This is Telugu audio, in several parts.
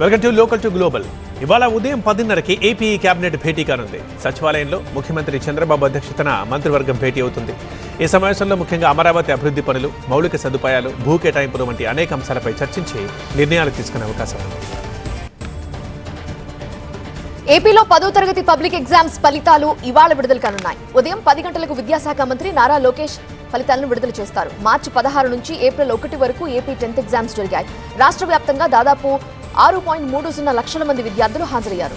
Welcome to local to global. ఇవాళ ఉదయం 10:30కి ఏపీ కేబినెట్ భేటీ కానుంది. సచివాలయంలో ముఖ్యమంత్రి చంద్రబాబు అధ్యక్షతన మంత్రివర్గం భేటీ అవుతుంది. ఈ సమావేశంలో ముఖ్యంగా అమరావతి అభివృద్ధి పనులు, మౌలిక సదుపాయాలు, భూ కేటాయింపులు వంటి అనేక అంశాలపై చర్చించి నిర్ణయాలు తీసుకునే అవకాశం ఉంది. ఏపీలో 10వ తరగతి పబ్లిక్ ఎగ్జామ్స్ ఫలితాలు ఇవాళ విడుదల కానున్నాయి. ఉదయం 10 గంటలకు విద్యాశాఖ మంత్రి నారా లోకేష్ ఫలితాలను విడుదల చేస్తారు. మార్చి 16 నుంచి ఏప్రిల్ 1 వరకు ఏపీ 10th ఎగ్జామ్స్ జరిగాయి. రాష్ట్ర వ్యాప్తంగా దాదాపు 6.30 లక్షల మంది విద్యార్థులు హాజరయ్యారు.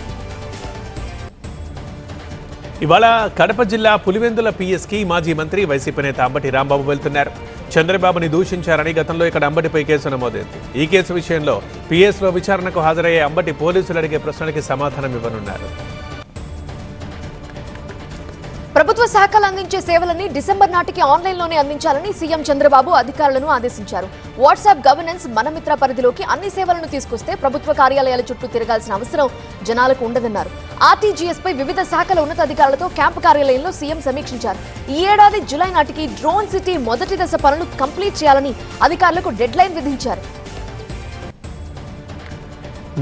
ఇవాళ కడప జిల్లా పులివెందుల పిఎస్కి మాజీ మంత్రి వైసీపీ నేత అంబటి రాంబాబు వెళ్తున్నారు. చంద్రబాబుని దూషించారని గతంలో ఇక్కడ అంబటిపై కేసు నమోదైంది. ఈ కేసు విషయంలో పిఎస్లో విచారణకు హాజరయ్యే అంబటి పోలీసులు అడిగే ప్రశ్నలకి సమాధానం ఇవ్వనున్నారు. ప్రభుత్వ శాఖలు అందించే సేవలని డిసెంబర్ నాటికి ఆన్లైన్లోనే అందించాలని సీఎం చంద్రబాబు అధికారులను ఆదేశించారు. వాట్సాప్ గవర్నెన్స్ మనమిత్ర పరిధిలోకి అన్ని సేవలను తీసుకొస్తే ప్రభుత్వ కార్యాలయాల చుట్టూ తిరగాల్సిన అవసరం జనాలకు ఉండదన్నారు. ఆర్టీజీఎస్ పై వివిధ శాఖల ఉన్నతాధికారులతో క్యాంపు కార్యాలయంలో సీఎం సమీక్షించారు. ఈ ఏడాది జులై నాటికి డ్రోన్ సిటీ మొదటి దశ పనులు కంప్లీట్ చేయాలని అధికారులకు డెడ్ లైన్ విధించారు.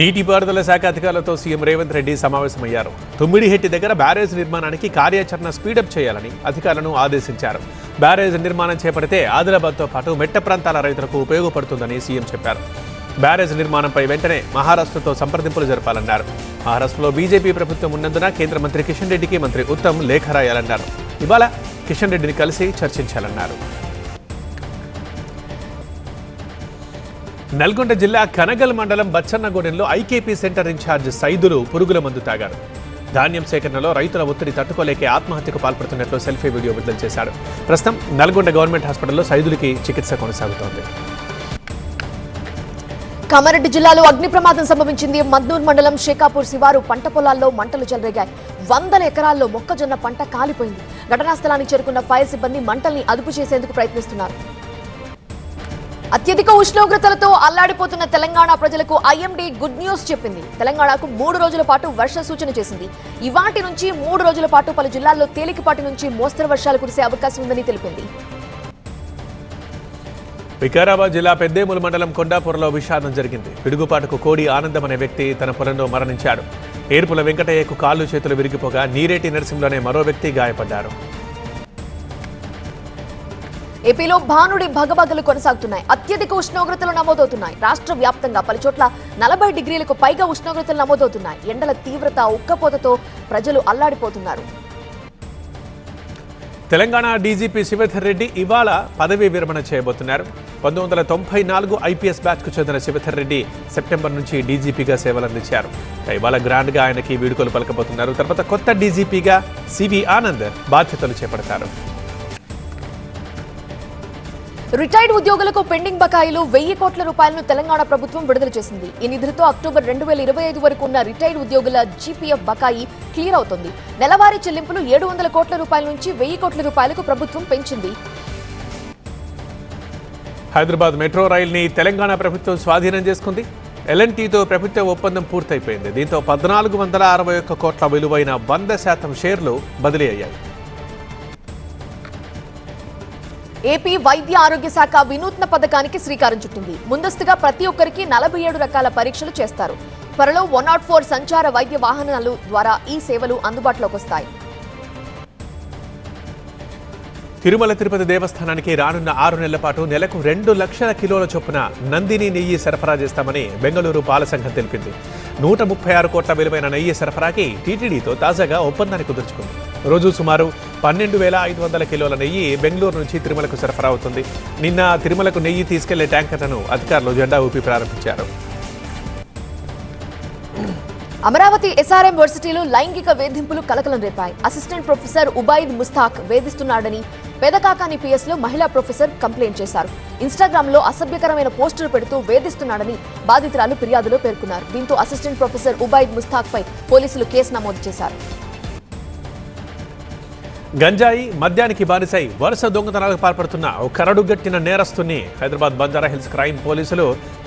నీటిపారుదల శాఖ అధికారులతో సీఎం రేవంత్ రెడ్డి సమావేశమయ్యారు. తుమ్మిడిహెట్టి దగ్గర బ్యారేజ్ నిర్మాణానికి కార్యాచరణ స్పీడప్ చేయాలని అధికారులను ఆదేశించారు. బ్యారేజ్ నిర్మాణం చేపడితే ఆదిలాబాద్తో పాటు మెట్ట ప్రాంతాల రైతులకు ఉపయోగపడుతుందని సీఎం చెప్పారు. బ్యారేజ్ నిర్మాణంపై వెంటనే మహారాష్ట్రతో సంప్రదింపులు జరపాలన్నారు. మహారాష్ట్రలో బీజేపీ ప్రభుత్వం ఉన్నందున కేంద్ర మంత్రి కిషన్ రెడ్డికి మంత్రి ఉత్తమ్ లేఖ రాయాలన్నారు. ఇవాళ కిషన్ రెడ్డిని కలిసి చర్చించాలన్నారు. నల్గొండ జిల్లా కనగల్ మండలం బచ్చన్నగూడెంలో ఐకేపీ సెంటర్ ఇన్ఛార్జ్ సైదులు పురుగుల మందు తాగారు. ధాన్యం సేకరణలో రైతుల ఒత్తిడి తట్టుకోలేకే ఆత్మహత్యకు పాల్పడుతున్నట్లు సెల్ఫీ వీడియో విడుదల చేశాడు. ప్రస్తుతం నల్గొండ గవర్నమెంట్ హాస్పిటల్లో సైదులకి చికిత్స కొనసాగుతోంది. కామారెడ్డి జిల్లాలో అగ్ని ప్రమాదం సంభవించింది. మద్నూర్ మండలం షేకాపూర్ శివారు పంట పొలాల్లో మంటలు చెలరేగాయి. 100 ఎకరాల్లో మొక్కజొన్న పంట కాలిపోయింది. ఘటనా స్థలానికి చేరుకున్న ఫైర్ సిబ్బంది మంటల్ని అదుపు చేసేందుకు ప్రయత్నిస్తున్నారు. అత్యధిక ఉష్ణోగ్రతలతో అల్లాడిపోతున్న తెలంగాణ ప్రజలకు ఐఎండీ గుడ్ న్యూస్ చెప్పింది. తెలంగాణకు 3 రోజుల పాటు వర్ష సూచన చేసింది. ఇవాటి నుంచి 3 రోజుల పాటు పలు జిల్లాల్లో తేలికపాటి నుంచి మోస్తరు వర్షాలు కురిసే అవకాశం ఉందని తెలిపింది. వికారాబాద్ జిల్లా పెద్దేముల మండలం కొండాపూర్లో విషాదం జరిగింది. పిడుగుపాటుకు కోడి ఆనందం అనే వ్యక్తి తన పొలంలో మరణించాడు. ఏర్పుల వెంకటయ్యకు కాళ్ళు చేతులు విరిగిపోగా నీరేటి నరసింహులనే మరో వ్యక్తి గాయపడ్డారు. ఏపీలో భానుడి భగభగలు కొనసాగుతున్నాయి. అత్యధిక ఉష్ణోగ్రతలు నమోదవుతున్నాయి. రాష్ట్ర వ్యాప్తంగా పలుచోట్ల 40 డిగ్రీలకు పైగా ఉష్ణోగ్రతలు నమోదవుతున్నాయి. ఎండల తీవ్రత, ఉక్కపోతతో ప్రజలు అల్లాడిపోతున్నారు. తెలంగాణ డీజీపీ శివధర్ రెడ్డి ఇవాళ పదవీ విరమణ చేయబోతున్నారు. 1994 ఐపీఎస్ బ్యాచ్కు చెందిన శివధర్ రెడ్డి సెప్టెంబర్ నుంచి డీజీపీగా సేవలందించారు. ఇవాళ గ్రాండ్గా ఆయనకి వీడుకోలు పలకబోతున్నారు. తర్వాత కొత్త డీజీపీగా సివి ఆనంద్ బాధ్యతలు చేపడతారు. రిటైర్డ్ ఉద్యోగులకు పెండింగ్ బకాయిలు 1000 కోట్ల రూపాయలను తెలంగాణ ప్రభుత్వం విడుదల చేసింది. ఈ నిధులతో అక్టోబర్ 2025 వరకు ఉన్న రిటైర్డ్ ఉద్యోగుల జీపీఎఫ్ బకాయి క్లియర్ అవుతుంది. నెలవారీ చెల్లింపులు 700 కోట్ల రూపాయల నుంచి 1000 కోట్ల రూపాయలకు ప్రభుత్వం పెంచింది. హైదరాబాద్ మెట్రో రైల్ని తెలంగాణ ప్రభుత్వం స్వాధీనం చేసుకుంది. ఎల్ఎన్టీతో ప్రభుత్వ ఒప్పందం పూర్తయిపోయింది. దీంతో 1461 కోట్ల విలువైన 100% షేర్లు బదిలీ అయ్యాయి. ఏపీ వైద్య ఆరోగ్య శాఖ వినూత్న పథకానికి శ్రీకారం చుట్టింది. ముందస్తుగా ప్రతి ఒక్కరికి 47 రకాల పరీక్షలు చేస్తారు. త్వరలో 104 సంచార వైద్య వాహనాలు ద్వారా ఈ సేవలు అందుబాటులోకి వస్తాయి. తిరుమల తిరుపతి దేవస్థానానికి రానున్న 6 నెలల పాటు నెలకు 2 లక్షల కిలోల చొప్పున నందిని నెయ్యి సరఫరా చేస్తామని బెంగళూరు పాల సంఘం తెలిపింది. 136 కోట్ల విలువైన నెయ్యి సరఫరాకి టీటీడీతో తాజాగా ఒప్పందాన్ని కుదుర్చుకుంది. రోజు సుమారు 12,500 కిలోల నెయ్యి బెంగళూరు నుంచి తిరుమలకు సరఫరా అవుతుంది. నిన్న తిరుమలకు నెయ్యి తీసుకెళ్లే ట్యాంకర్లను అధికారులు జెండా ఊపి ప్రారంభించారు. అమరావతి ఎస్ఆర్ఎం వర్సిటీలో లైంగిక వేధింపులు కలకలం రేపాయి. అసిస్టెంట్ ప్రొఫెసర్ ఉబైద్ ముస్తాక్ వేధిస్తున్నాడని పెదకాకాని పిఎస్లో మహిళా ప్రొఫెసర్ కంప్లైంట్ చేశారు. ఇన్స్టాగ్రామ్లో అసభ్యకరమైన పోస్టులు పెడుతూ వేధిస్తున్నాడని బాధితురాలు ఫిర్యాదులో పేర్కొన్నారు. దీంతో అసిస్టెంట్ ప్రొఫెసర్ ఉబైద్ ముస్తాక్ పై పోలీసులు కేసు నమోదు చేశారు. గంజాయి మద్యానికి బానిసై వరుస దొంగతనాలకు పాల్పడుతున్న ఓ కరడుగట్టిన నేరస్తుని హైదరాబాద్ బంజారాహిల్స్ క్రైమ్ పోలీసులు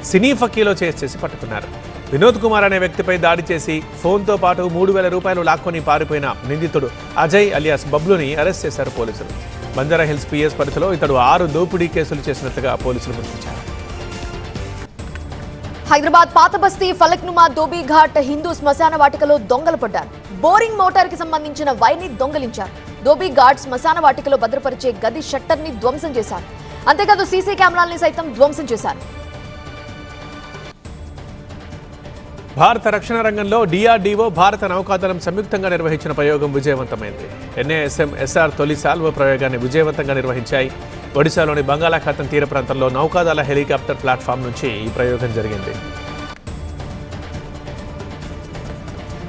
సినీ ఫకీలో చేసి పట్టుకున్నారు. వినోద్ కుమార్ అనే వ్యక్తిపై దాడి చేసి ఫోన్తో పాటు 3,000 రూపాయలు లాక్కొని పారిపోయిన నిందితుడు అజయ్ అలియాస్ బబ్లుని అరెస్ట్ చేశారు పోలీసులు. బంజారాహిల్స్ పిఎస్ పరిధిలో ఇతడు 6 దోపిడీ కేసులు చేసినట్లుగా పోలీసులు గుర్తించారు. హైదరాబాద్ పాత బస్తీ ఫలక్నుమా దోబీఘాట్ హిందూ శ్మశాన వాటికలో దొంగలు పడ్డారు. బోరింగ్ మోటార్ కి సంబంధించిన వైర్ని దొంగలించారు. దోబీఘాట్ శ్మశాన వాటికలో భద్రపరిచే గది షట్టర్ ని ధ్వంసం చేశారు. అంతేకాదు సీసీ కెమెరాల్ని సైతం ధ్వంసం చేశారు. భారత రక్షణ రంగంలో డిఆర్డీఓ, భారత నౌకాదళం సంయుక్తంగా నిర్వహించిన ప్రయోగం విజయవంతమైంది. ఎన్ఏఎస్ఎం ఎస్ఆర్ తొలి సాల్వో ప్రయోగాన్ని విజయవంతంగా నిర్వహించాయి. ఒడిశాలోని బంగాళాఖాతం తీర ప్రాంతంలో నౌకాదళ హెలికాప్టర్ ప్లాట్ఫామ్ నుంచి ఈ ప్రయోగం జరిగింది.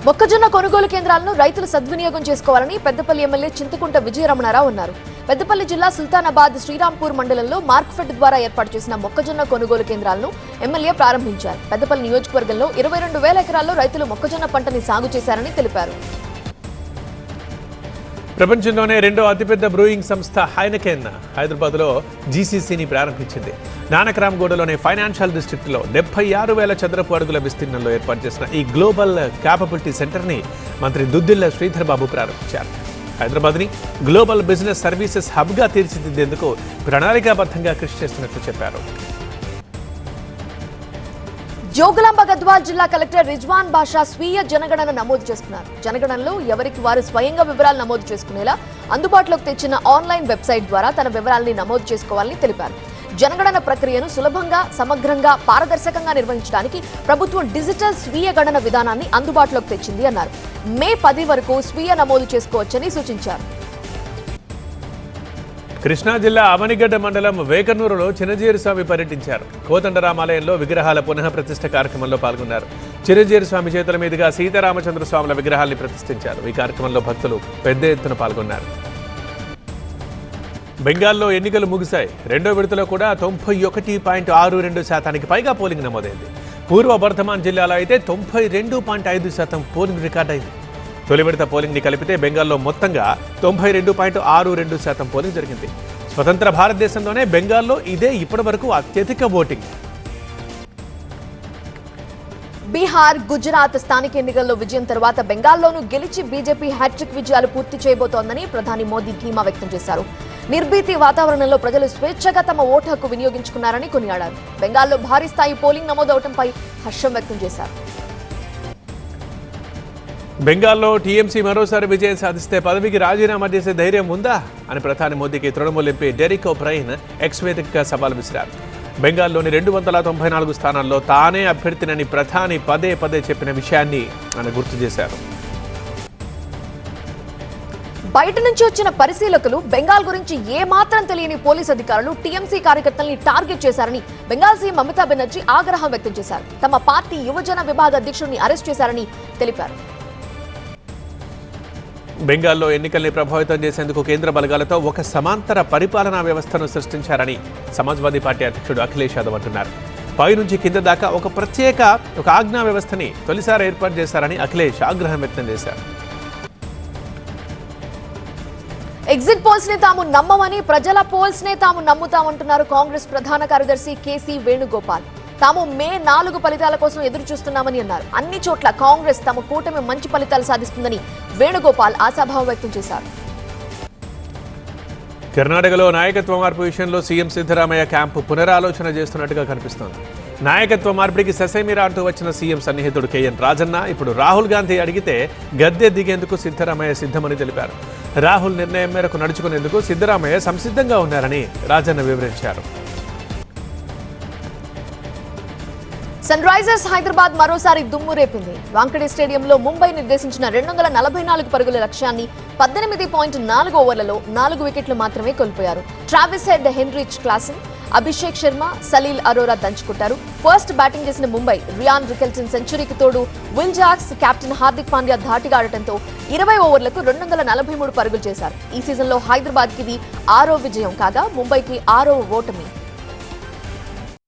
మొక్కజొన్న కొనుగోలు కేంద్రాలను రైతులు సద్వినియోగం చేసుకోవాలని పెద్దపల్లి ఎమ్మెల్యే చింతకుంట విజయరమణారావు అన్నారు. పెద్దపల్లి జిల్లా సుల్తానాబాద్ శ్రీరాంపూర్ మండలంలో మార్క్ఫెడ్ ద్వారా ఏర్పాటు చేసిన మొక్కజొన్న కొనుగోలు కేంద్రాలను ఎమ్మెల్యే ప్రారంభించారు. పెద్దపల్లి నియోజకవర్గంలో 22,000 ఎకరాల్లో రైతులు మొక్కజొన్న పంటని సాగు చేశారని తెలిపారు. ప్రపంచంలోనే రెండో అతిపెద్ద బ్రూయింగ్ సంస్థ హైనకెన్ హైదరాబాద్లో జీసీసీని ప్రారంభించింది. నానక్రామ్గూడలోని ఫైనాన్షియల్ డిస్ట్రిక్ట్లో 76,000 చదరపు అడుగుల విస్తీర్ణంలో ఏర్పాటు చేసిన ఈ గ్లోబల్ క్యాపబిలిటీ సెంటర్ని మంత్రి దుద్దిళ్ల శ్రీధర్ బాబు ప్రారంభించారు. హైదరాబాద్ని గ్లోబల్ బిజినెస్ సర్వీసెస్ హబ్గా తీర్చిదిద్దేందుకు ప్రణాళికాబద్ధంగా కృషి చేస్తున్నట్లు చెప్పారు. జోగులాంబ గద్వాల్ జిల్లా కలెక్టర్ రిజ్వాన్ బాషా స్వీయ జనగణన నమోదు చేసుకున్నారు. జనగణనలో ఎవరికి వారు స్వయంగా వివరాలు నమోదు చేసుకునేలా అందుబాటులోకి తెచ్చిన ఆన్లైన్ వెబ్సైట్ ద్వారా తన వివరాల్ని నమోదు చేసుకోవాలని తెలిపారు. జనగణన ప్రక్రియను సులభంగా, సమగ్రంగా, పారదర్శకంగా నిర్వహించడానికి ప్రభుత్వం డిజిటల్ స్వీయ గణన విధానాన్ని అందుబాటులోకి తెచ్చింది అన్నారు. మే 10 వరకు స్వీయ నమోదు చేసుకోవచ్చని సూచించారు. కృష్ణా జిల్లా అవనిగడ్డ మండలం వేకన్నూరులో చిన్నజీరు స్వామి పర్యటించారు. కోదండరామాలయంలో విగ్రహాల పునః ప్రతిష్ఠ కార్యక్రమంలో పాల్గొన్నారు. చిన్నజీరు స్వామి చేతుల మీదుగా సీతారామచంద్ర స్వాముల విగ్రహాల్ని ప్రతిష్ఠించారు. ఈ కార్యక్రమంలో భక్తులు పెద్ద ఎత్తున పాల్గొన్నారు. బెంగాల్లో ఎన్నికలు ముగిశాయి. రెండో విడతలో కూడా 91.62% పైగా పోలింగ్ నమోదైంది. పూర్వ బర్ధమాన్ జిల్లాలో అయితే 92.5% పోలింగ్ రికార్డైంది. తొలి విడత పోలింగ్ ని కలిపితే బెంగాల్లో మొత్తంగా 92.62% పోలింగ్ జరిగింది. స్వతంత్ర భారతదేశంలోనే బెంగాల్లో ఇదే ఇప్పటి వరకు అత్యధిక ఓటింగ్. బీహార్, గుజరాత్ స్థానిక ఎన్నికల్లో విజయం తర్వాత బెంగాల్లోనూ గెలిచి బీజేపీ హ్యాట్రిక్ విజయాలు పూర్తి చేయబోతోందని ప్రధాని మోదీ ధీమా వ్యక్తం చేశారు. నిర్భీతి వాతావరణంలో ప్రజలు స్వేచ్ఛగా తమ ఓటు హక్కు వినియోగించుకున్నారని కొనియాడారు. బెంగాల్లో భారీ స్థాయి పోలింగ్ నమోదవడంపై హర్షం వ్యక్తం చేశారు. బెంగాల్లో టీఎంసీ మరోసారి విజయం సాధిస్తే పదవికి రాజీనామా చేసే ధైర్యం ఉందా అని ప్రధాని మోదీకి తృణమూల్ ఎంపీ డెరిక్ ఓబ్రైన్ ఎక్స్ వేదికగా సవాల్ విసిరారు. బెంగాల్లోని 294 స్థానాల్లో తానే అభ్యర్థినని ప్రధాని పదే పదే చెప్పిన విషయాన్ని ఆయన గుర్తు చేశారు. బయట నుంచి వచ్చిన పరిశీలకులు బెంగాల్ గురించి ఏమాత్రం తెలియని పోలీస్ అధికారులు టీఎంసీ కార్యకర్తల్ని టార్గెట్ చేశారని బెంగాల్ సీఎం మమతా బెనర్జీ ఆగ్రహం వ్యక్తం చేశారు. తమ పార్టీ యువజన విభాగ అధ్యక్షుడిని అరెస్ట్ చేశారని తెలిపారు. బెంగాల్లో ఎన్నికల్ని ప్రభావితం చేసేందుకు కేంద్ర బలగాలతో ఒక సమాంతర పరిపాలనా వ్యవస్థను సృష్టించారని సమాజ్వాదీ పార్టీ అధ్యక్షుడు అఖిలేష్ యాదవ్ అంటున్నారు. పైనుంచి కింద దాకా ఒక ఆజ్ఞా వ్యవస్థని తొలిసారి ఏర్పాటు చేశారని అఖిలేష్ ఆగ్రహం వ్యక్తం చేశారు. ఎగ్జిట్ పోల్స్ ని తాము నమ్మమని, ప్రజల పోల్స్ నే తాము నమ్ముతామంటున్నారు కాంగ్రెస్ ప్రధాన కార్యదర్శి కేసీ వేణుగోపాల్. తాము మే 4 ఫలితాల కోసం ఎదురు చూస్తున్నామని అన్నారు. అన్ని చోట్ల కాంగ్రెస్ తమ కూటమి మంచి ఫలితాలు సాధిస్తుందని వేణుగోపాల్ ఆశాభావం వ్యక్తం చేశారు. కర్ణాటకలో నాయకత్వ మార్పు విషయంలో సీఎం సిద్ధరామయ్య క్యాంపు పునరాలోచన చేస్తున్నట్టుగా కనిపిస్తోంది. నాయకత్వ మార్పిడికి ససేమిరా అంటూ వచ్చిన సీఎం సన్నిహితుడు కేఎన్ రాజన్న ఇప్పుడు రాహుల్ గాంధీ అడిగితే గద్దె దిగేందుకు సిద్ధరామయ్య సిద్ధమని తెలిపారు. రాహుల్ నిర్ణయం మేరకు నడుచుకునేందుకు సిద్ధరామయ్య సంసిద్ధంగా ఉన్నారని రాజన్న వివరించారు. సన్ రైజర్స్ హైదరాబాద్ మరోసారి దుమ్ము రేపింది. వాంఖడే స్టేడియంలో ముంబై నిర్దేశించిన 244 పరుగుల లక్ష్యాన్ని 18.4 ఓవర్లలో 4 వికెట్లు మాత్రమే కోల్పోయారు. Travis Head, Heinrich Klaasen, Abhishek Sharma, Salil Arora దంచుకుంటారు. ఫస్ట్ బ్యాటింగ్ చేసిన ముంబై రియాన్ రికెల్సన్ సెంచరీకి తోడు Will Jacks, captain Hardik Pandya ధాటిగా ఆడటంతో 20 ఓవర్లకు 243 పరుగులు చేశారు. ఈ సీజన్లో హైదరాబాద్కి ఇది 6వ విజయం కాగా ముంబైకి 6వ ఓటమి.